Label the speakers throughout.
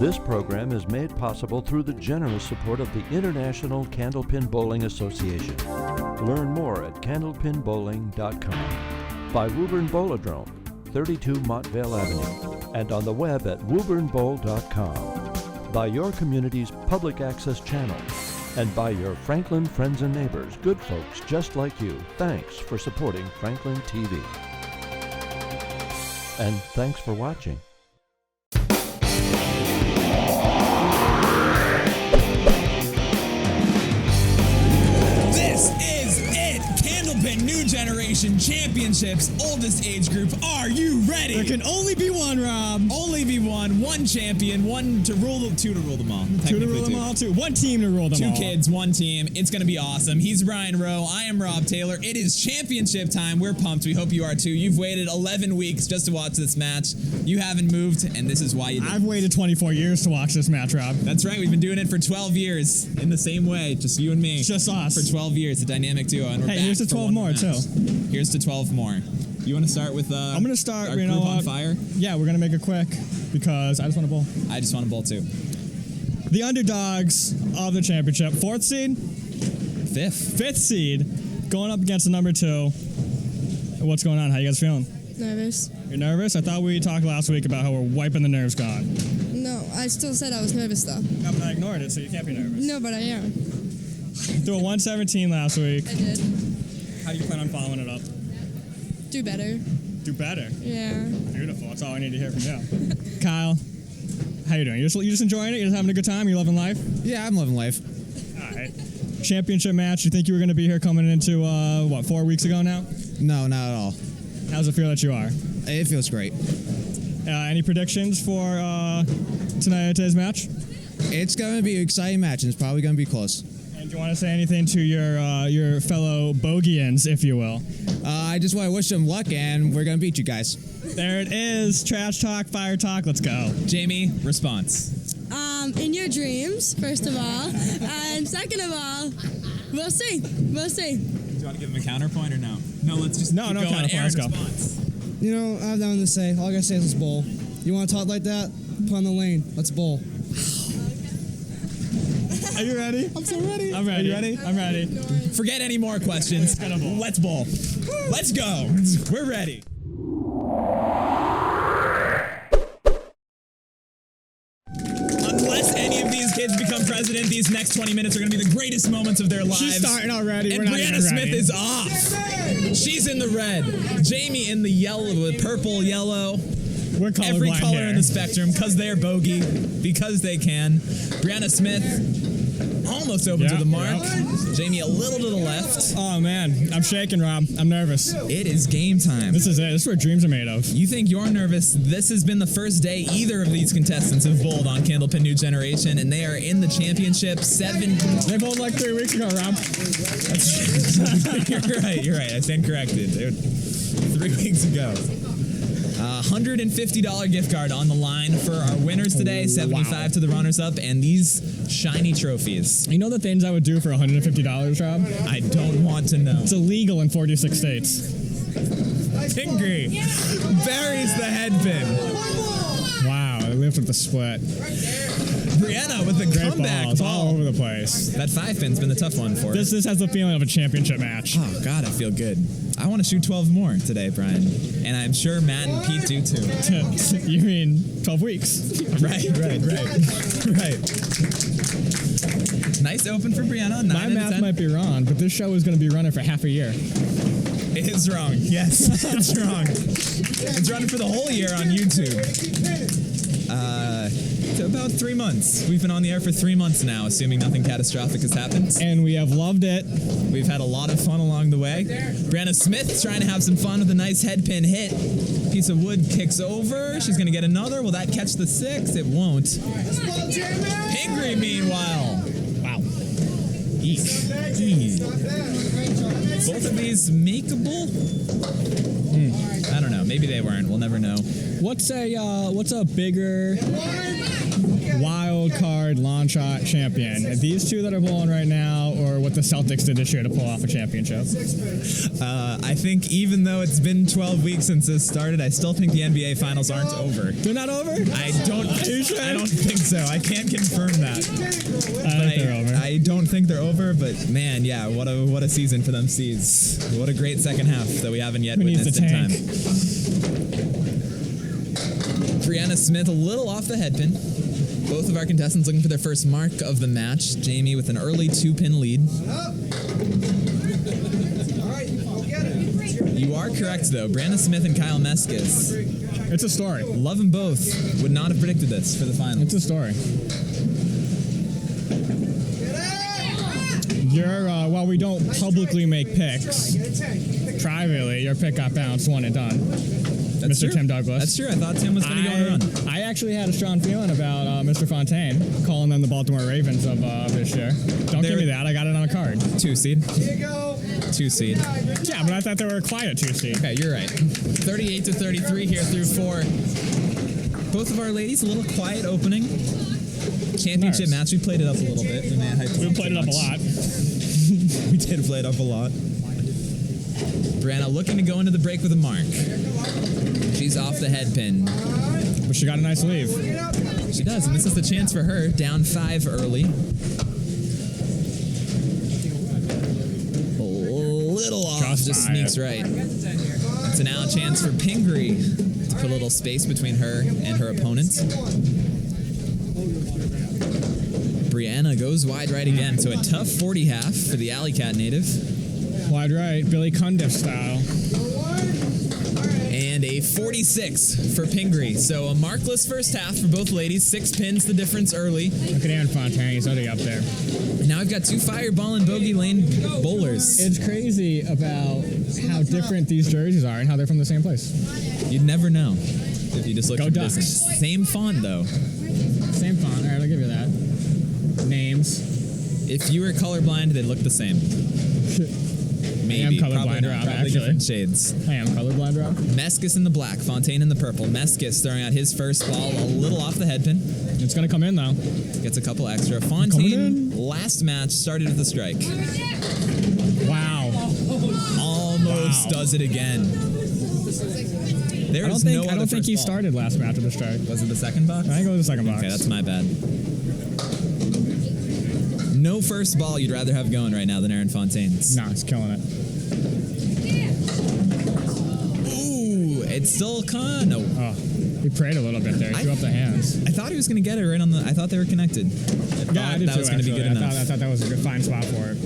Speaker 1: This program is made possible through the generous support of the International Candlepin Bowling Association. Learn more at candlepinbowling.com. By Woburn Bowladrome, 32 Montvale Avenue, and on the web at woburnbowl.com. By your community's public access channel, and by your Franklin friends and neighbors, good folks just like you. Thanks for supporting Franklin TV. And thanks for watching.
Speaker 2: This is it! Candlepin New Generation Championships, oldest age group. Are you ready?
Speaker 3: There can only be one, Rob.
Speaker 2: Only be one champion, two to rule them all.
Speaker 3: Two to rule them all, one team to rule them all.
Speaker 2: Two kids, one team. It's going to be awesome. He's Ryan Rowe. I am Rob Taylor. It is championship time. We're pumped. We hope you are too. You've waited 11 weeks just to watch this match. You haven't moved, and this is why you did.
Speaker 3: I've waited 24 years to watch this match, Rob.
Speaker 2: That's right. We've been doing it for 12 years in the same way. Just you and me.
Speaker 3: It's just us.
Speaker 2: For 12 years. A dynamic duo. And we're back
Speaker 3: here's to 12 more, too.
Speaker 2: Here's to 12 more. You want to start with
Speaker 3: I'm going to start,
Speaker 2: our group on fire?
Speaker 3: Yeah, we're going to make it quick because I just want to bowl.
Speaker 2: I just want to bowl, too.
Speaker 3: The underdogs of the championship. 4th seed? 5th seed. Going up against the number 2. What's going on? How you guys feeling?
Speaker 4: Nervous.
Speaker 3: You're nervous? I thought we talked last week about how we're wiping the nerves gone.
Speaker 4: No, I still said I was nervous, though.
Speaker 3: Yeah, but I ignored it, so you can't be nervous.
Speaker 4: No, but I am.
Speaker 3: Threw a 117 last week.
Speaker 4: I did.
Speaker 3: How do you plan on following it up?
Speaker 4: Do better.
Speaker 3: Do better?
Speaker 4: Yeah.
Speaker 3: Beautiful. That's all I need to hear from you. Kyle, how you doing? You just enjoying it? You just having a good time? You loving life?
Speaker 5: Yeah, I'm loving life.
Speaker 3: All right. Championship match. You think you were going to be here coming into, 4 weeks ago now?
Speaker 5: No, not at all.
Speaker 3: How's it feel that you are?
Speaker 5: It feels great.
Speaker 3: Any predictions for today's match?
Speaker 5: It's going to be an exciting match, and it's probably going to be close.
Speaker 3: And do you want to say anything to your fellow Bogians, if you will?
Speaker 5: I just want to wish them luck, and we're going to beat you guys.
Speaker 3: There it is. Trash talk, fire talk. Let's go.
Speaker 2: Jamie, response.
Speaker 4: In your dreams, first of all. And second of all, we'll see. We'll see.
Speaker 2: Do you want to give him a counterpoint or no? No, let's just
Speaker 3: no counterpoint. Let's go.
Speaker 6: You know, I have nothing to say. All I gotta say is let's bowl. You want to talk like that? Put on the lane. Let's bowl.
Speaker 3: Are you ready?
Speaker 6: I'm so ready.
Speaker 3: I'm ready. Are you ready? I'm ready.
Speaker 2: Forget any more questions. Let's bowl. Let's go. We're ready. Unless any of these kids become president, these next 20 minutes are going to be the greatest moments of their lives.
Speaker 3: She's starting already.
Speaker 2: And Bryenna Smith is off. She's in the red. Jamie in the yellow, with purple, yellow.
Speaker 3: We're colorblind
Speaker 2: every color
Speaker 3: here.
Speaker 2: in the spectrum, because they're bogey, because they can. Bryenna Smith almost over to the mark. Yep. Jamie a little to the left.
Speaker 3: Oh man, I'm shaking, Rob. I'm nervous.
Speaker 2: It is game time.
Speaker 3: This is it. This is what dreams are made of.
Speaker 2: You think you're nervous? This has been the first day either of these contestants have bowled on Candlepin New Generation, and they are in the championship. They
Speaker 3: bowled like 3 weeks ago, Rob.
Speaker 2: You're right. I stand corrected. 3 weeks ago. $150 gift card on the line for our winners today, 75 to the runners-up, and these shiny trophies.
Speaker 3: You know the things I would do for $150, Rob?
Speaker 2: I don't want to know.
Speaker 3: It's illegal in 46 states.
Speaker 2: Pingree buries the head pin.
Speaker 3: Wow, I lived with the split.
Speaker 2: Bryenna with the comeback
Speaker 3: balls all over the place.
Speaker 2: That 5-pin's been the tough one for her.
Speaker 3: This has the feeling of a championship match.
Speaker 2: Oh, God, I feel good. I want to shoot 12 more today, Brian. And I'm sure Matt and Pete do, too.
Speaker 3: You mean 12 weeks?
Speaker 2: Right. Nice open for Bryenna.
Speaker 3: My math might be wrong, but this show is going to be running for half a year.
Speaker 2: It is wrong. Yes, it's wrong. It's running for the whole year on YouTube. About 3 months. We've been on the air for 3 months now, assuming nothing catastrophic has happened.
Speaker 3: And we have loved it.
Speaker 2: We've had a lot of fun along the way. Bryenna Smith's trying to have some fun with a nice head pin hit. Piece of wood kicks over. She's going to get another. Will that catch the 6? It won't. Pingree, meanwhile.
Speaker 3: Wow.
Speaker 2: Eek. Both of these makeable? I don't know. Maybe they weren't. We'll never know.
Speaker 3: What's a bigger wild card long shot champion? These two that are bowling right now, or what the Celtics did this year to pull off a championship?
Speaker 2: I think even though it's been 12 weeks since this started, I still think the NBA Finals aren't over.
Speaker 3: They're not over?
Speaker 2: I don't think so. I can't confirm that.
Speaker 3: I think they're over.
Speaker 2: I don't think they're over, but man, yeah, what a season for them Seeds. What a great second half that we haven't yet
Speaker 3: Who needs
Speaker 2: witnessed
Speaker 3: the
Speaker 2: in
Speaker 3: tank?
Speaker 2: time. Bryenna Smith a little off the head pin. Both of our contestants looking for their first mark of the match. Jaime with an early 2-pin lead. You are correct, though. Bryenna Smith and Kyle Meskus.
Speaker 3: It's a story.
Speaker 2: Love them both. Would not have predicted this for the finals.
Speaker 3: It's a story. While we don't publicly make picks, privately, your pick got bounced, one and done.
Speaker 2: That's
Speaker 3: Mr.
Speaker 2: true.
Speaker 3: Tim Douglas.
Speaker 2: That's true. I thought Tim was going to go on a run.
Speaker 3: I actually had a strong feeling about Mr. Fontaine, calling them the Baltimore Ravens of this year. Don't give me that. I got it on a card.
Speaker 2: 2 seed. 2 seed.
Speaker 3: Yeah, but I thought they were a quiet 2 seed.
Speaker 2: Okay, you're right. 38-33 here through 4. Both of our ladies, a little quiet opening. Championship match. We played it up a little bit. We
Speaker 3: played it up a lot.
Speaker 2: We did play it up a lot. Bryenna looking to go into the break with a mark. She's off the head pin.
Speaker 3: But she got a nice leave.
Speaker 2: She does, and this is the chance for her. Down 5 early. A little off, just sneaks right. So now a chance for Pingree to put a little space between her and her opponent. Bryenna goes wide right again, so a tough 40 half for the Alley Cat native.
Speaker 3: Wide right, Billy Cundiff style.
Speaker 2: And a 46 for Pingree. So a markless first half for both ladies. 6 pins, the difference early.
Speaker 3: Look at Aaron Fontaine, he's already up there.
Speaker 2: Now I've got 2 fireball and bogey lane bowlers.
Speaker 3: It's crazy about how different these jerseys are and how they're from the same place.
Speaker 2: You'd never know if you just looked
Speaker 3: Go
Speaker 2: at
Speaker 3: Ducks.
Speaker 2: this. Same font, though.
Speaker 3: Same font, all right, I'll give you that. Names.
Speaker 2: If you were colorblind, they'd look the same. Maybe.
Speaker 3: I am colorblind,
Speaker 2: Probably not.
Speaker 3: Rob,
Speaker 2: Probably
Speaker 3: actually.
Speaker 2: different shades.
Speaker 3: I am colorblind, Rob.
Speaker 2: Meskus in the black, Fontaine in the purple. Meskus throwing out his first ball a little off the head pin.
Speaker 3: It's going to come in, though.
Speaker 2: Gets a couple extra.
Speaker 3: Coming
Speaker 2: Fontaine, last match, started with a strike.
Speaker 3: Wow.
Speaker 2: Almost does it again. There is no
Speaker 3: I
Speaker 2: other
Speaker 3: don't think
Speaker 2: first
Speaker 3: he
Speaker 2: ball.
Speaker 3: started last match with a strike.
Speaker 2: Was it the second box?
Speaker 3: I think it was the second box.
Speaker 2: Okay, that's my bad. No first ball you'd rather have going right now than Aaron Fontaine's.
Speaker 3: No, he's killing it.
Speaker 2: Ooh, it's still no.
Speaker 3: Oh, he prayed a little bit there. He threw up the hands.
Speaker 2: I thought he was going to get it right on the. I thought they were connected.
Speaker 3: Yeah, I did
Speaker 2: that
Speaker 3: too,
Speaker 2: was going to be good
Speaker 3: actually.
Speaker 2: enough.
Speaker 3: I thought that was a good fine spot for it.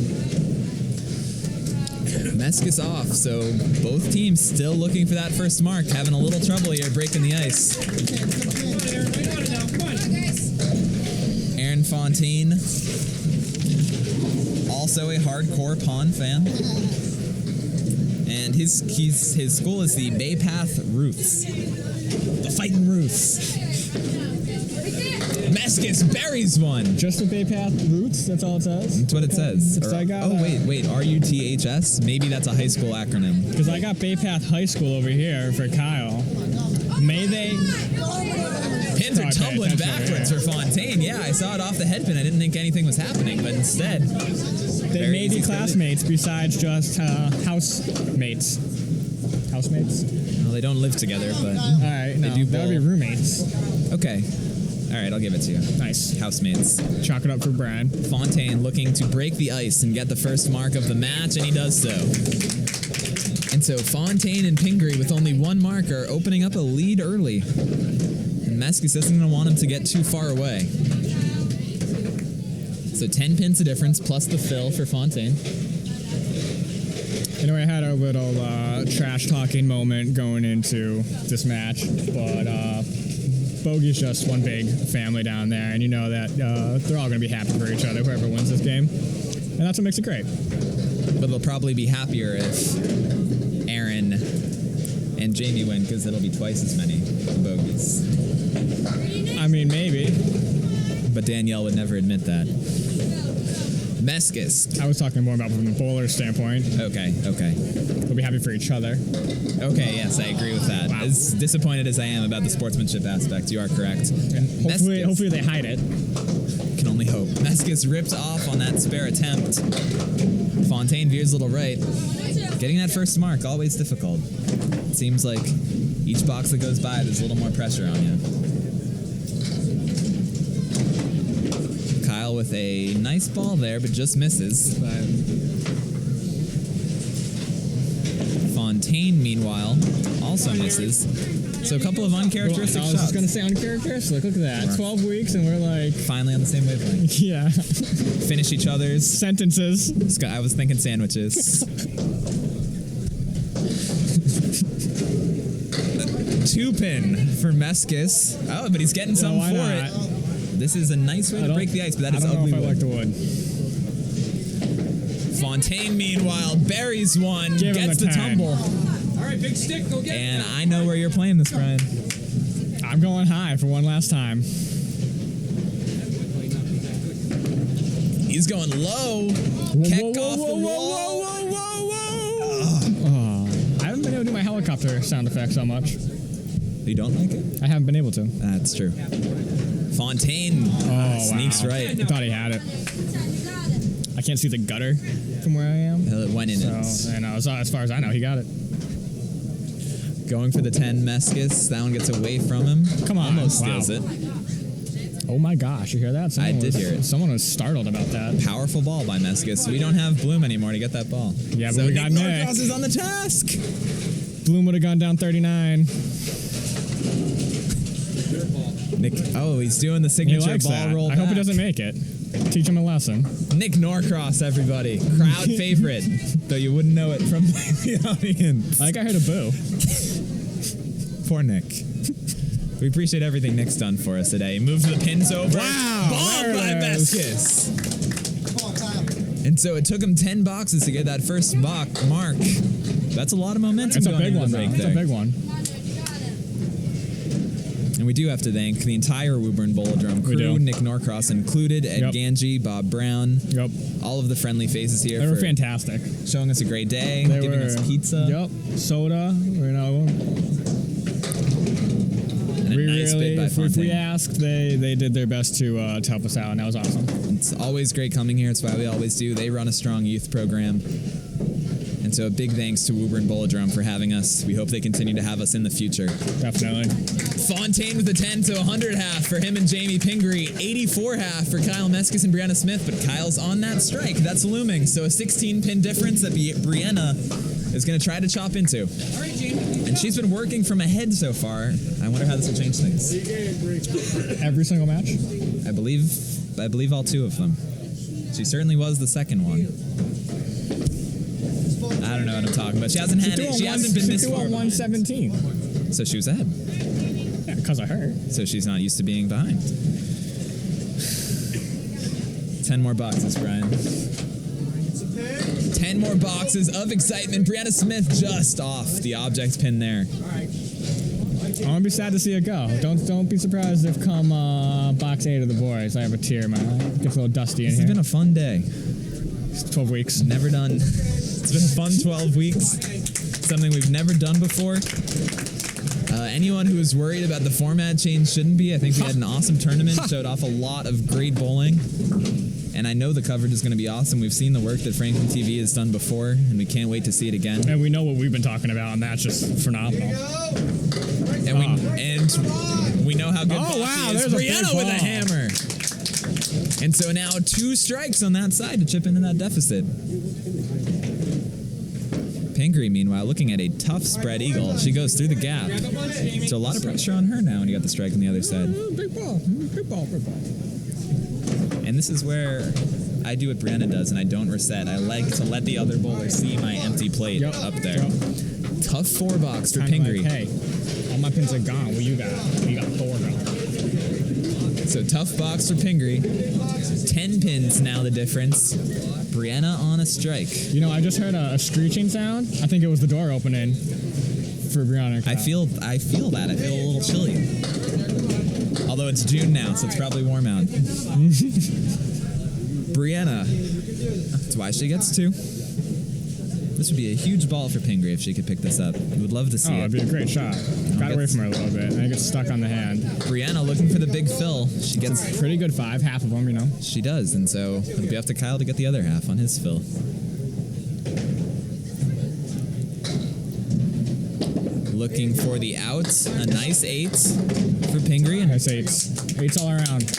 Speaker 2: Meskus off, so both teams still looking for that first mark, having a little trouble here breaking the ice. Aaron Fontaine, also a hardcore Pawn fan, and his school is the Bay Path Ruths, the Fighting Ruths. Meskus buries one.
Speaker 3: Just the Bay Path Roots, that's all it says?
Speaker 2: That's what it says.
Speaker 3: It's like,
Speaker 2: wait, RUTHS? Maybe that's a high school acronym.
Speaker 3: Because I got Bay Path High School over here for Kyle. May they...
Speaker 2: Pins are tumbling backwards for Fontaine. Yeah, I saw it off the head pin. I didn't think anything was happening, but instead...
Speaker 3: They may be classmates besides just housemates. Housemates?
Speaker 2: Well, they don't live together, but...
Speaker 3: All right, no,
Speaker 2: they do
Speaker 3: that would be
Speaker 2: bowl.
Speaker 3: roommates.
Speaker 2: Okay. All right, I'll give it to you.
Speaker 3: Nice.
Speaker 2: Housemates.
Speaker 3: Chalk it up for Brad.
Speaker 2: Fontaine looking to break the ice and get the first mark of the match, and he does so. And so Fontaine and Pingree, with only 1 mark, are opening up a lead early. And Meskus isn't going to want him to get too far away. So 10 pins of difference, plus the fill for Fontaine.
Speaker 3: You know, I had a little trash-talking moment going into this match, but Bogey's just one big family down there, and you know that they're all going to be happy for each other, whoever wins this game. And that's what makes it great.
Speaker 2: But they'll probably be happier if Aaron and Jaime win, because it'll be twice as many bogeys.
Speaker 3: I mean, maybe.
Speaker 2: But Danielle would never admit that. Meskus.
Speaker 3: I was talking more about from the bowler standpoint.
Speaker 2: Okay.
Speaker 3: We'll be happy for each other.
Speaker 2: Okay, yes, I agree with that.
Speaker 3: Wow.
Speaker 2: As disappointed as I am about the sportsmanship aspect, you are correct.
Speaker 3: Hopefully they hide it.
Speaker 2: Can only hope. Meskus ripped off on that spare attempt. Fontaine veers a little right. Getting that first mark, always difficult. It seems like each box that goes by, there's a little more pressure on you. Kyle with a nice ball there, but just misses. Fontaine, meanwhile, also misses. So a couple of uncharacteristic
Speaker 3: I was
Speaker 2: shots.
Speaker 3: just going to say uncharacteristic. Look at that. 12 weeks and we're like...
Speaker 2: Finally on the same wavelength.
Speaker 3: Yeah.
Speaker 2: Finish each other's.
Speaker 3: Sentences.
Speaker 2: I was thinking sandwiches. 2-pin for Meskus. Oh, but he's getting some
Speaker 3: why
Speaker 2: for
Speaker 3: not?
Speaker 2: it. This is a nice way to break the ice, but that is ugly
Speaker 3: I don't know if I
Speaker 2: wood.
Speaker 3: like the wood.
Speaker 2: Fontaine, meanwhile, buries one,
Speaker 3: Give him
Speaker 2: gets
Speaker 3: a
Speaker 2: the
Speaker 3: 10.
Speaker 2: tumble.
Speaker 7: All right, big stick, go get it.
Speaker 2: And I know where you're playing this, Brian.
Speaker 3: I'm going high for one last time.
Speaker 2: He's going low. Keck off the wall.
Speaker 3: I haven't been able to do my helicopter sound effect so much.
Speaker 2: You don't like it?
Speaker 3: I haven't been able to.
Speaker 2: That's true. Fontaine sneaks
Speaker 3: wow.
Speaker 2: right.
Speaker 3: I thought he had it. I can't see the gutter from where I am.
Speaker 2: It went in it.
Speaker 3: So, and as far as I know, he got it.
Speaker 2: Going for the 10 Meskus. That one gets away from him.
Speaker 3: Come on.
Speaker 2: Almost
Speaker 3: Wow.
Speaker 2: steals it.
Speaker 3: Oh my gosh, you hear that?
Speaker 2: I did hear it.
Speaker 3: Someone was startled about that.
Speaker 2: Powerful ball by Meskus. We don't have Bloom anymore to get that ball.
Speaker 3: Yeah, but
Speaker 2: so
Speaker 3: we got
Speaker 2: Nick
Speaker 3: Nick.
Speaker 2: Norcross is on the task.
Speaker 3: Bloom would have gone down 39.
Speaker 2: Nick, he's doing the
Speaker 3: He
Speaker 2: signature
Speaker 3: likes
Speaker 2: ball
Speaker 3: that.
Speaker 2: roll
Speaker 3: I hope he
Speaker 2: back.
Speaker 3: doesn't make it. Teach him a lesson.
Speaker 2: Nick Norcross, everybody. Crowd favorite. Though you wouldn't know it from the audience.
Speaker 3: I think I heard a boo.
Speaker 2: Poor Nick. We appreciate everything Nick's done for us today. He moved the pins over.
Speaker 3: Wow,
Speaker 2: Ball
Speaker 3: there
Speaker 2: by
Speaker 3: it is.
Speaker 2: Meskus. And so it took him 10 boxes to get that first mark. That's a lot of momentum.
Speaker 3: It's a
Speaker 2: going
Speaker 3: big
Speaker 2: into
Speaker 3: one,
Speaker 2: the
Speaker 3: though.
Speaker 2: break
Speaker 3: It's a
Speaker 2: there.
Speaker 3: big one.
Speaker 2: And we do have to thank the entire Woburn Bolodrome
Speaker 3: We
Speaker 2: crew,
Speaker 3: do.
Speaker 2: Nick Norcross included, Ed
Speaker 3: Yep.
Speaker 2: Ganji, Bob Brown,
Speaker 3: Yep.
Speaker 2: all of the friendly faces here
Speaker 3: They were
Speaker 2: for
Speaker 3: fantastic.
Speaker 2: showing us a great day,
Speaker 3: They
Speaker 2: giving
Speaker 3: were,
Speaker 2: us pizza,
Speaker 3: Yep. Soda.
Speaker 2: and a nice bid by
Speaker 3: If we
Speaker 2: Fontaine.
Speaker 3: asked, they did their best to help us out, and that was awesome.
Speaker 2: It's always great coming here. It's why we always do. They run a strong youth program. And so a big thanks to Woburn Bolodrome for having us. We hope they continue to have us in the future.
Speaker 3: Definitely.
Speaker 2: Fontaine with a 10 to 100 half for him and Jaime Pingree. 84 half for Kyle Meskus and Bryenna Smith, but Kyle's on that strike. That's looming. So a 16-pin difference that Bryenna is going to try to chop into.
Speaker 7: All right, Jaime.
Speaker 2: And she's been working from ahead so far. I wonder how this will change things.
Speaker 3: Every single match?
Speaker 2: I believe all 2 of them. She certainly was the second one. I don't know what I'm talking about. She hasn't had it. She hasn't been this far.
Speaker 3: 117.
Speaker 2: So she was ahead.
Speaker 3: Yeah, because of her.
Speaker 2: So she's not used to being behind. 10 more boxes, Brian. 10 more boxes of excitement. Bryenna Smith just off the object pin there.
Speaker 3: I'm gonna be sad to see it go. Don't be surprised if come box 8 of the boys, I have a tear. My eye gets a little dusty in
Speaker 2: This
Speaker 3: here.
Speaker 2: has been a fun day.
Speaker 3: 12 weeks.
Speaker 2: Never done. It's been a fun 12 weeks. Something we've never done before. Anyone who was worried about the format change shouldn't be. I think we had an awesome tournament. Showed off a lot of great bowling. And I know the coverage is going to be awesome. We've seen the work that FranklinTV has done before, and we can't wait to see it again.
Speaker 3: And we know what we've been talking about, and that's just phenomenal.
Speaker 2: And we know how good
Speaker 3: Oh,
Speaker 2: Bossy
Speaker 3: wow,
Speaker 2: is.
Speaker 3: there's a big
Speaker 2: Bryenna with a
Speaker 3: ball.
Speaker 2: hammer. And so now 2 strikes on that side to chip into that deficit. Pingree, meanwhile, looking at a tough spread eagle. She goes through the gap. So a lot of pressure on her now when you got the strike on the other side.
Speaker 3: Big ball, big ball, big ball.
Speaker 2: And this is where I do what Bryenna does, and I don't reset. I like to let the other bowler see my empty plate up there.
Speaker 3: Yep.
Speaker 2: Tough 4 box for
Speaker 3: Kinda
Speaker 2: Pingree.
Speaker 3: like, hey, all my pins are gone. What you got? You got 4 gone.
Speaker 2: So tough box for Pingree. 10 pins now the difference. Bryenna on a strike.
Speaker 3: You know, I just heard a screeching sound. I think it was the door opening for Bryenna.
Speaker 2: I feel that. I feel a little chilly. Although it's June now, so it's probably warm out. Bryenna. That's why she gets 2. This would be a huge ball for Pingree if she could pick this up. Would love to see
Speaker 3: Oh,
Speaker 2: it.
Speaker 3: it'd be a great shot. Got away from her a little bit. I get stuck on the hand.
Speaker 2: Bryenna looking for the big fill. She gets
Speaker 3: Pretty good 5, half of them, you know.
Speaker 2: She does, and so it'll be up to Kyle to get the other half on his fill. Looking for the outs. A nice 8 for Pingree. And
Speaker 3: Nice 8s. 8s all around.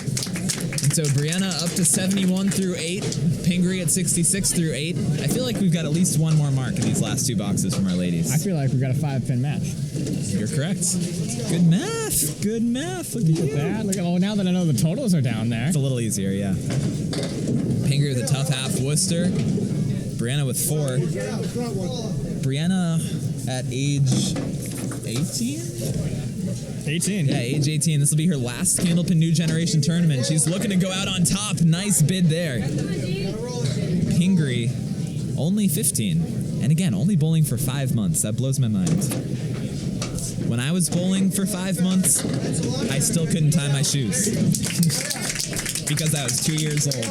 Speaker 2: so Bryenna up to 71 through 8. Pingree at 66 through 8. I feel like we've got at least one more mark in these last 2 boxes from our ladies.
Speaker 3: I feel like we've got a 5-pin match.
Speaker 2: You're correct. Good math. Good math. Look at
Speaker 3: That. Look at, well, now that I know the totals are down there.
Speaker 2: It's a little easier, yeah. Pingree with a tough half Worcester. Bryenna with 4. Bryenna at age 18?
Speaker 3: 18.
Speaker 2: Yeah, age 18. This will be her last Candlepin New Generation tournament. She's looking to go out on top. Nice bid there. Pingree, only 15. And again, only bowling for 5 months. That blows my mind. When I was bowling for 5 months, I still couldn't tie my shoes. Because I was 2 years old.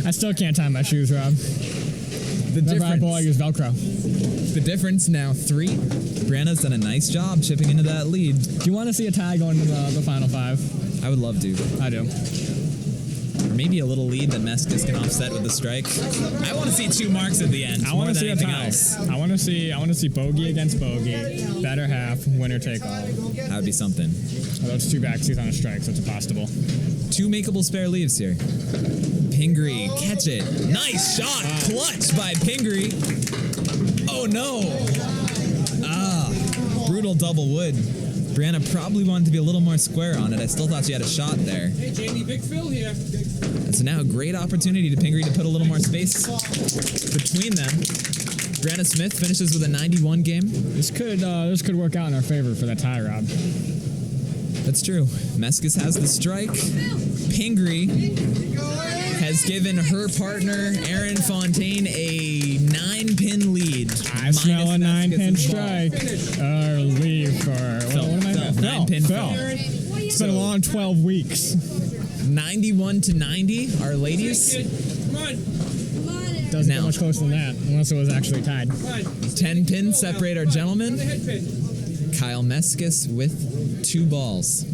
Speaker 3: I still can't tie my shoes, Rob.
Speaker 2: The
Speaker 3: Whenever I bowl, I
Speaker 2: difference,
Speaker 3: use Velcro.
Speaker 2: the difference now 3. Bryenna's done a nice job chipping into that lead.
Speaker 3: Do you want to see a tie going to the final 5?
Speaker 2: I would love to.
Speaker 3: I do.
Speaker 2: Or maybe a little lead that Meskus can offset with the strike. I want to see 2 marks at the end.
Speaker 3: I
Speaker 2: more
Speaker 3: want to
Speaker 2: than
Speaker 3: see a
Speaker 2: anything
Speaker 3: tie.
Speaker 2: else.
Speaker 3: I want to see bogey against bogey, better half, winner take all.
Speaker 2: That would be something.
Speaker 3: Although it's 2 backsies on a strike, so it's impossible.
Speaker 2: 2 makeable spare leaves here. Pingree, catch it. Nice shot. Clutch by Pingree. Oh no. Brutal double wood. Bryenna probably wanted to be a little more square on it. I still thought she had a shot there.
Speaker 7: Hey, Jamie, big Phil here.
Speaker 2: And so now a great opportunity to Pingree to put a little more space between them. Bryenna Smith finishes with a 91 game.
Speaker 3: This could work out in our favor for that tie, Rob.
Speaker 2: That's true. Meskus has the strike. Pingree has given her partner, Aaron Fontaine, a 9-pin lead.
Speaker 3: I smell a
Speaker 2: minus
Speaker 3: 9-pin
Speaker 2: Meskus's ball.
Speaker 3: strike. Leave for
Speaker 2: Phil,
Speaker 3: what am I
Speaker 2: Phil, 9-pin
Speaker 3: Phil.
Speaker 2: Phil.
Speaker 3: It's been a long 12 weeks.
Speaker 2: 91 to 90, our ladies.
Speaker 7: Come on.
Speaker 3: Doesn't
Speaker 2: Now.
Speaker 3: get much closer than that, unless it was actually tied.
Speaker 7: Come on.
Speaker 2: 10 pins separate our gentlemen.
Speaker 7: The head pin.
Speaker 2: Kyle Meskus with 2 balls.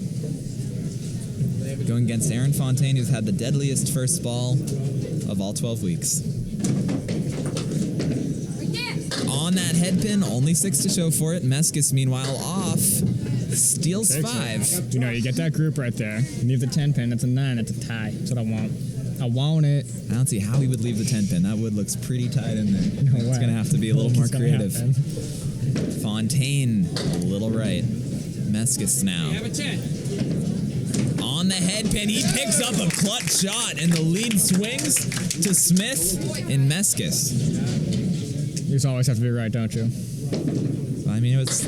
Speaker 2: Going against Aaron Fontaine, who's had the deadliest first ball of all 12 weeks. On that head pin, only 6 to show for it. Meskus, meanwhile, off. Steals 5.
Speaker 3: You know, you get that group right there. You leave the 10 pin, that's a 9, that's a tie. That's what I want. I want it.
Speaker 2: I don't see how he would leave the 10 pin. That wood looks pretty tight in there.
Speaker 3: No
Speaker 2: It's
Speaker 3: way.
Speaker 2: going to have to be a little more
Speaker 3: It's gonna
Speaker 2: creative.
Speaker 3: happen.
Speaker 2: Fontaine, a little right. Meskus now.
Speaker 7: You have a 10.
Speaker 2: On the head pin, he picks up a clutch shot, and the lead swings to Smith in Meskus.
Speaker 3: You just always have to be right, don't you?
Speaker 2: I mean, it was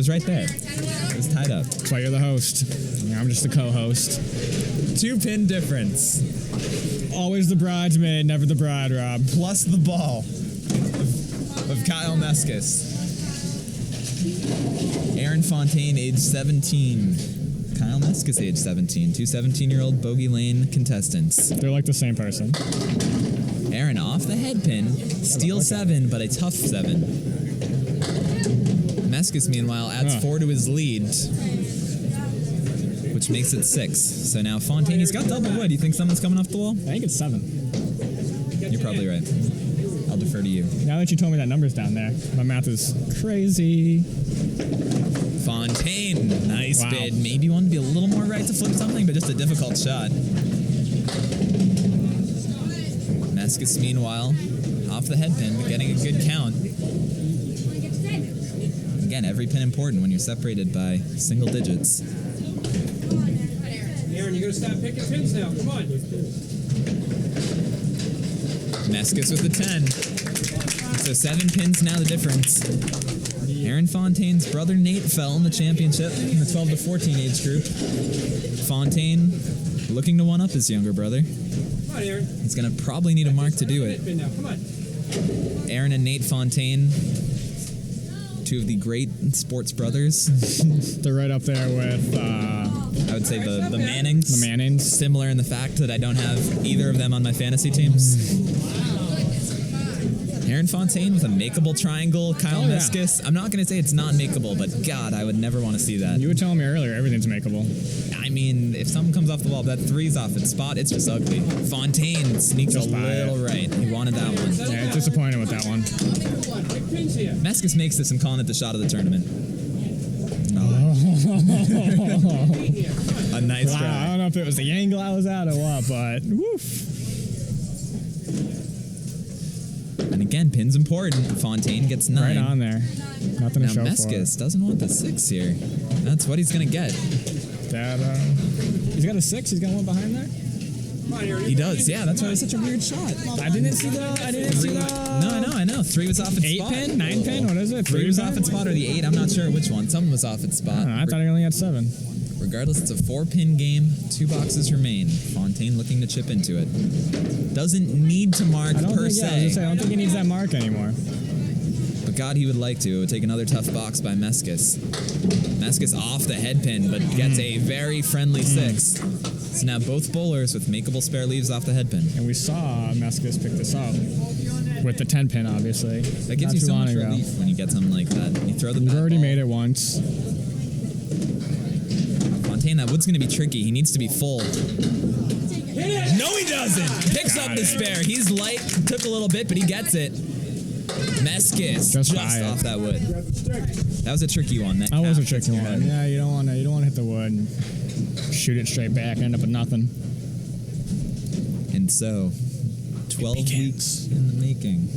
Speaker 2: right there. It was tied up.
Speaker 3: That's why you're the host. Yeah, I'm just the co-host.
Speaker 2: 2-pin difference.
Speaker 3: Always the bridesmaid, never the bride, Rob.
Speaker 2: Plus the ball of Kyle Meskus. Aaron Fontaine, age 17. Kyle Meskus, age 17. 2 17-year-old Bogey Lane contestants.
Speaker 3: They're like the same person.
Speaker 2: Aaron off the head pin, steal 7, but a tough 7. Meskus, meanwhile, adds 4 to his lead, which makes it 6. So now Fontaine, he's got double wood. You think someone's coming off the wall?
Speaker 3: I think it's 7.
Speaker 2: You're probably right. I'll defer to you.
Speaker 3: Now that you told me that number's down there, my math is crazy.
Speaker 2: Fontaine, nice
Speaker 3: Wow.
Speaker 2: bid. Maybe wanted to be a little more right to flip something, but just a difficult shot. Meskus, meanwhile, off the head pin, but getting a good count. Again, every pin important when you're separated by single digits.
Speaker 7: Aaron, you gotta stop picking pins now. Come on.
Speaker 2: Meskus with the 10. So 7 pins now the difference. Aaron Fontaine's brother Nate fell in the championship in the 12 to 14 age group. Fontaine looking to one-up his younger brother.
Speaker 7: Come on, Aaron.
Speaker 2: He's going to probably need a mark to do it.
Speaker 7: Head pin now. Come on.
Speaker 2: Aaron and Nate Fontaine, 2 of the great sports brothers.
Speaker 3: They're right up there with
Speaker 2: I I would say the Mannings.
Speaker 3: The Mannings.
Speaker 2: Similar in the fact that I don't have either of them on my fantasy teams. Aaron Fontaine with a makeable triangle. Kyle
Speaker 3: Oh, yeah.
Speaker 2: Meskus. I'm not going to say it's not makeable, but God, I would never want to see that.
Speaker 3: You were telling me earlier everything's makeable.
Speaker 2: I mean, if something comes off the wall, that three's off its spot, it's just ugly. Fontaine sneaks
Speaker 3: Just
Speaker 2: a
Speaker 3: buy
Speaker 2: little right. He wanted that one.
Speaker 3: Yeah, disappointed with that one.
Speaker 7: Big pins here.
Speaker 2: Meskus makes this. I'm calling it the shot of the tournament. A nice
Speaker 3: Wow, I
Speaker 2: try.
Speaker 3: don't know if it was the angle I was at or what, but woof.
Speaker 2: And again, pin's important. Fontaine gets 9.
Speaker 3: Right on there. Nothing to
Speaker 2: Now
Speaker 3: show
Speaker 2: Meskus doesn't want the 6 here. That's what he's going to get.
Speaker 3: for it. That, he's got a 6. He's got one behind there.
Speaker 7: Come on, Aaron.
Speaker 2: He does. Yeah, that's why it was such a weird shot.
Speaker 3: I didn't see the.
Speaker 2: No, I know. 3 was off its
Speaker 3: 8
Speaker 2: spot.
Speaker 3: pin, 9 pin. What is it?
Speaker 2: 3 was off its spot or the 8. I'm not sure which one. Something was off its spot.
Speaker 3: I thought he only had 7.
Speaker 2: Regardless, it's a 4-pin game. 2 boxes remain. Fontaine looking to chip into it. Doesn't need to mark
Speaker 3: I don't
Speaker 2: per
Speaker 3: think. Yeah, I, was
Speaker 2: se.
Speaker 3: gonna say, I don't think he needs that mark anymore.
Speaker 2: But God, he would like to. It would take another tough box by Meskus. Meskus off the head pin, but gets a very friendly 6. So now both bowlers with makeable spare leaves off the head pin.
Speaker 3: And we saw Meskus pick this up with the 10 pin, obviously.
Speaker 2: That gives
Speaker 3: Not
Speaker 2: you
Speaker 3: too
Speaker 2: so
Speaker 3: long
Speaker 2: much
Speaker 3: ago.
Speaker 2: relief when you get something like that. You throw the
Speaker 3: We've
Speaker 2: bad
Speaker 3: already
Speaker 2: ball.
Speaker 3: made it once.
Speaker 2: Fontaine, that wood's going to be tricky. He needs to be full. No, he doesn't. Picks up the spare. He's light. Took a little bit, but he gets it. Meskus
Speaker 3: Just
Speaker 2: just
Speaker 3: buy it.
Speaker 2: off that wood. That was a tricky one.
Speaker 3: That was a
Speaker 2: half hits
Speaker 3: tricky
Speaker 2: your
Speaker 3: one.
Speaker 2: head.
Speaker 3: Yeah, you don't want to hit the wood and shoot it straight back and end up with nothing.
Speaker 2: And so, 12 weeks in the making.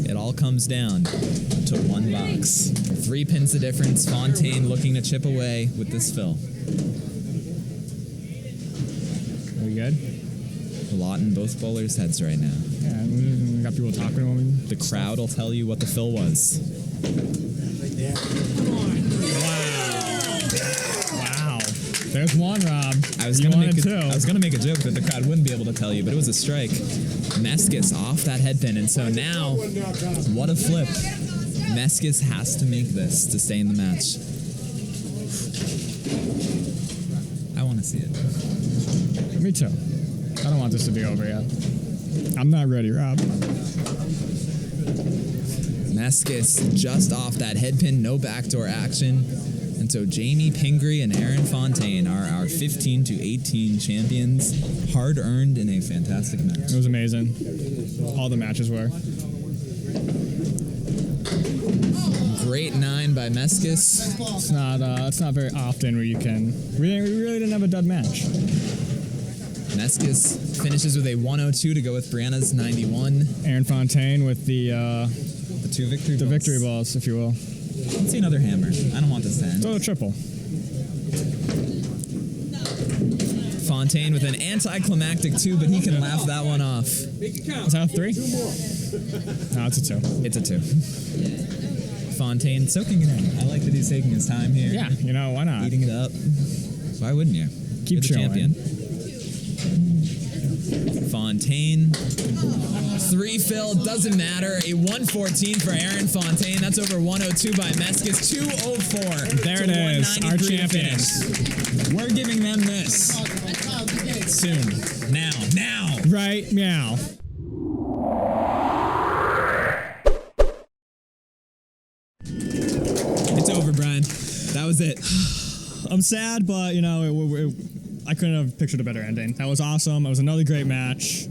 Speaker 2: It all comes down to 1 box. 3 pins the difference. Fontaine looking to chip away with this fill.
Speaker 3: Are we good?
Speaker 2: A lot in both bowlers' heads right now.
Speaker 3: Yeah, we got people talking to him.
Speaker 2: The crowd will tell you what the fill was.
Speaker 3: Wow. There's one, Rob.
Speaker 2: I was
Speaker 3: You
Speaker 2: gonna
Speaker 3: wanted
Speaker 2: make
Speaker 3: two.
Speaker 2: I was gonna make a joke that the crowd wouldn't be able to tell you, but it was a strike. Meskus off that head pin, and so now, what a flip! Meskus has to make this to stay in the match. I want to see it.
Speaker 3: Me too. I don't want this to be over yet. I'm not ready, Rob.
Speaker 2: Meskus just off that head pin, no backdoor action. And so Jaime, Pingree, and Aaron Fontaine are our 15 to 18 champions, hard earned in a fantastic match.
Speaker 3: It was amazing. All the matches were.
Speaker 2: Great 9 by Meskus.
Speaker 3: It's not very often where you can. We really didn't have a dud match.
Speaker 2: Meskus finishes with a 102 to go with Bryenna's 91.
Speaker 3: Aaron Fontaine with the
Speaker 2: 2 victory balls.
Speaker 3: victory balls, if you will.
Speaker 2: Let's see another hammer. I don't want this to end.
Speaker 3: Throw a triple.
Speaker 2: Fontaine with an anticlimactic 2, but he can laugh that one off.
Speaker 7: Make it count.
Speaker 3: Is that a 3? No, it's a 2.
Speaker 2: It's a 2. Fontaine soaking it in. I like that he's taking his time here.
Speaker 3: Yeah, you know, why not?
Speaker 2: Eating it up. Why wouldn't you?
Speaker 3: Keep
Speaker 2: You're the
Speaker 3: showing.
Speaker 2: champion. Fontaine. 3 fill, doesn't matter. A 114 for Aaron Fontaine. That's over 102 by Meskus. 204.
Speaker 3: There
Speaker 2: to
Speaker 3: it is, our
Speaker 2: 193 to
Speaker 3: champions.
Speaker 2: finish. We're giving them this soon. Now.
Speaker 3: Right, meow.
Speaker 2: It's over, Brian. That was it.
Speaker 3: I'm sad, but you know, I couldn't have pictured a better ending. That was awesome. It was another great match.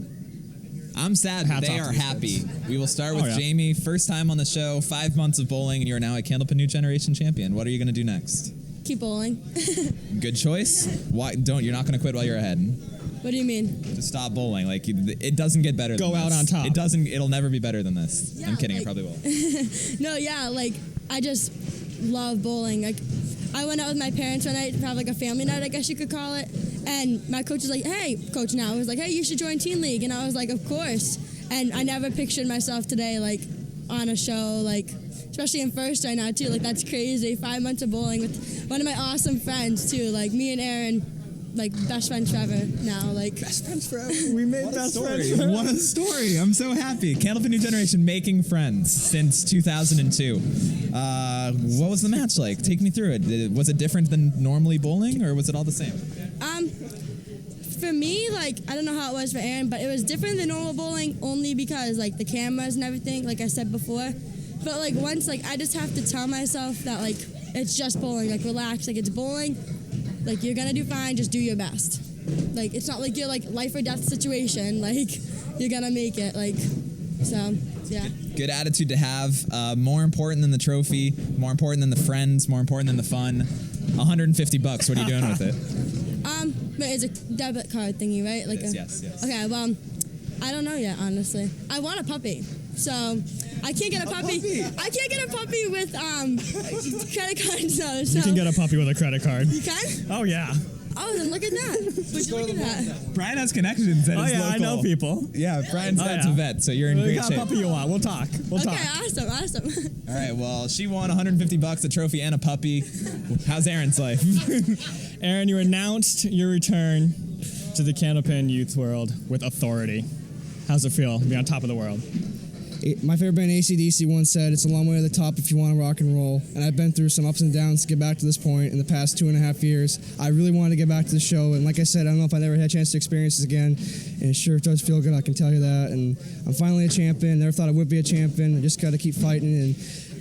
Speaker 2: I'm sad, but
Speaker 3: Hats
Speaker 2: they
Speaker 3: off
Speaker 2: are
Speaker 3: to these
Speaker 2: happy.
Speaker 3: kids.
Speaker 2: We will start with
Speaker 3: Oh, yeah.
Speaker 2: Jaime. First time on the show, 5 months of bowling, and you're now a Candlepin New Generation champion. What are you going to do next?
Speaker 4: Keep bowling.
Speaker 2: Good choice. Why don't you're not going to quit while you're ahead?
Speaker 4: What do you mean?
Speaker 2: Just stop bowling. Like it doesn't get better.
Speaker 3: Go
Speaker 2: than
Speaker 3: out
Speaker 2: this.
Speaker 3: on top.
Speaker 2: It doesn't. It'll never be better than this.
Speaker 4: Yeah,
Speaker 2: I'm kidding.
Speaker 4: like-
Speaker 2: It probably will.
Speaker 4: No, yeah, like I just love bowling. Like I went out with my parents one night to have like a family night, I guess you could call it. And my coach was like, "Hey, coach now was like, hey, you should join teen league." And I was like, "Of course." And I never pictured myself today like on a show, like especially in first right now too. Like that's crazy. 5 months of bowling with one of my awesome friends too. Like me and Aaron, like best friends forever now. Like
Speaker 2: Best friends forever. We made best friends
Speaker 5: story.
Speaker 2: forever.
Speaker 5: What
Speaker 2: a story. I'm so happy. Candlepin New Generation making friends since 2002. What was the match like? Take me through it. Was it different than normally bowling, or was it all the same?
Speaker 4: For me, like, I don't know how it was for Aaron, but it was different than normal bowling only because, like, the cameras and everything, like I said before. But, like, once, like, I just have to tell myself that, like, it's just bowling. Like, relax. Like, it's bowling. Like, you're going to do fine. Just do your best. Like, it's not like you're, like, life or death situation. Like, you're going to make it. Like, so, yeah.
Speaker 2: Good attitude to have. More important than the trophy. More important than the friends. More important than the fun. $150. What are you doing with it?
Speaker 4: But it's a debit card thingy, right? Like
Speaker 2: Yes.
Speaker 4: Okay, well, I don't know yet, honestly. I want a puppy, so I can't get a puppy. I can't get a puppy with credit cards though. So
Speaker 3: You can get a puppy with a credit card.
Speaker 4: You can?
Speaker 3: Oh, yeah.
Speaker 4: Oh, then look at that. Would you look at that?
Speaker 2: Brian has connections.
Speaker 3: Oh, yeah, I know people.
Speaker 2: Yeah, Brian's dad's
Speaker 3: yeah.
Speaker 2: a vet, so you're in
Speaker 3: What
Speaker 2: great
Speaker 3: kind of
Speaker 2: shape.
Speaker 3: puppy you want? We'll talk.
Speaker 4: Okay, awesome.
Speaker 2: All right, well, she won $150, a trophy, and a puppy. How's Aaron's life?
Speaker 3: Aaron, you announced your return to the Candlepin youth world with authority. How's it feel to be on top of the world?
Speaker 6: My favorite band, AC/DC, once said, it's a long way to the top if you want to rock and roll. And I've been through some ups and downs to get back to this point in the past 2.5 years. I really wanted to get back to the show. And like I said, I don't know if I ever had a chance to experience this again. And it sure does feel good, I can tell you that. And I'm finally a champion. Never thought I would be a champion. I just got to keep fighting. And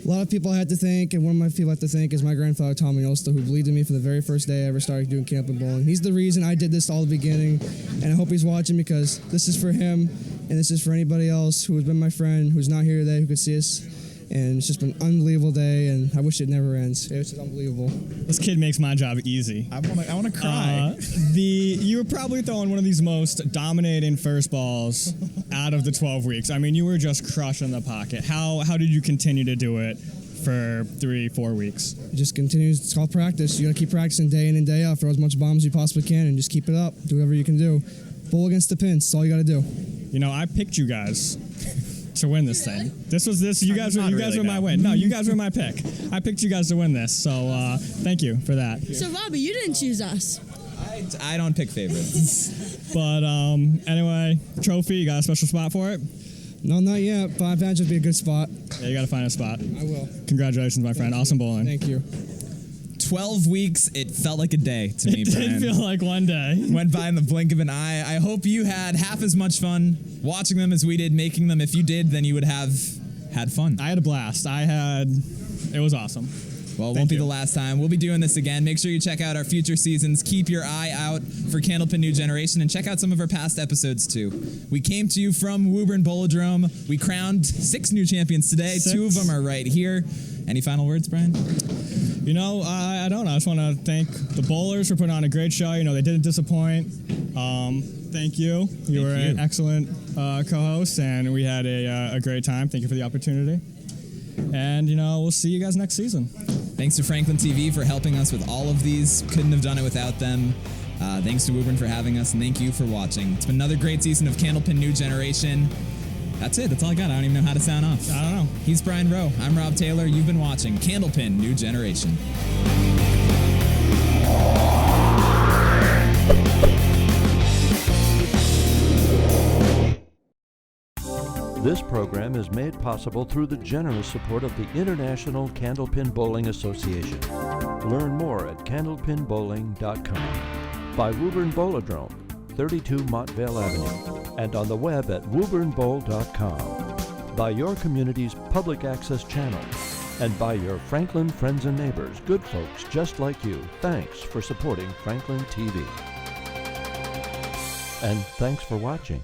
Speaker 6: a lot of people I had to thank, and one of my people I have to thank is my grandfather, Tommy Olsta, who believed in me from the very first day I ever started doing Candlepin bowling. He's the reason I did this all the beginning, and I hope he's watching because this is for him, and this is for anybody else who has been my friend, who's not here today, who could see us. And it's just been an unbelievable day, and I wish it never ends. It's just unbelievable.
Speaker 3: This kid makes my job easy.
Speaker 2: I want to cry.
Speaker 3: You were probably throwing one of these most dominating first balls out of the 12 weeks. I mean, you were just crushing the pocket. How did you continue to do it for 3-4 weeks?
Speaker 6: It just continues. It's called practice. You got to keep practicing day in and day out. Throw as much bombs as you possibly can, and just keep it up. Do whatever you can do. Bowl against the pins. That's all you got to do.
Speaker 3: You know, I picked you guys to win this thing. You guys were my win. No, you guys were my pick. I picked you guys to win this. So thank you for that.
Speaker 4: So, Robbie, you didn't choose us.
Speaker 2: I don't pick favorites.
Speaker 3: But anyway, trophy. You got a special spot for it?
Speaker 6: No, not yet. 5 pounds would be a good spot.
Speaker 3: Yeah, you got to find a spot.
Speaker 6: I will.
Speaker 3: Congratulations, my friend. Awesome bowling.
Speaker 6: Thank you.
Speaker 2: 12 weeks, it felt like a day to me,
Speaker 3: It
Speaker 2: Brian.
Speaker 3: did feel like one day.
Speaker 2: Went by in the blink of an eye. I hope you had half as much fun watching them as we did making them. If you did, then you would have had fun.
Speaker 3: I had a blast. It was awesome.
Speaker 2: Well, it won't be the last time. We'll be doing this again. Make sure you check out our future seasons. Keep your eye out for Candlepin New Generation and check out some of our past episodes too. We came to you from Woburn Bowlodrome. We crowned 6 new champions today.
Speaker 3: 6.
Speaker 2: 2 of them are right here. Any final words, Brian?
Speaker 3: You know, I don't know. I just want to thank the bowlers for putting on a great show. You know, they didn't disappoint. Thank you. You were an excellent co-host, and we had a great time. Thank you for the opportunity. And, you know, we'll see you guys next season.
Speaker 2: Thanks to FranklinTV for helping us with all of these. Couldn't have done it without them. Thanks to Woburn for having us, and thank you for watching. It's been another great season of Candlepin New Generation. That's it. That's all I got. I don't even know how to sound off.
Speaker 3: I don't know.
Speaker 2: He's Brian Rowe. I'm Rob Taylor. You've been watching Candlepin New Generation.
Speaker 1: This program is made possible through the generous support of the International Candlepin Bowling Association. Learn more at candlepinbowling.com. By Woburn Bowlodrome, 32 Montvale Avenue, and on the web at wooburnbowl.com. By your community's public access channel, and by your Franklin friends and neighbors, good folks just like you. Thanks for supporting Franklin TV. And thanks for watching.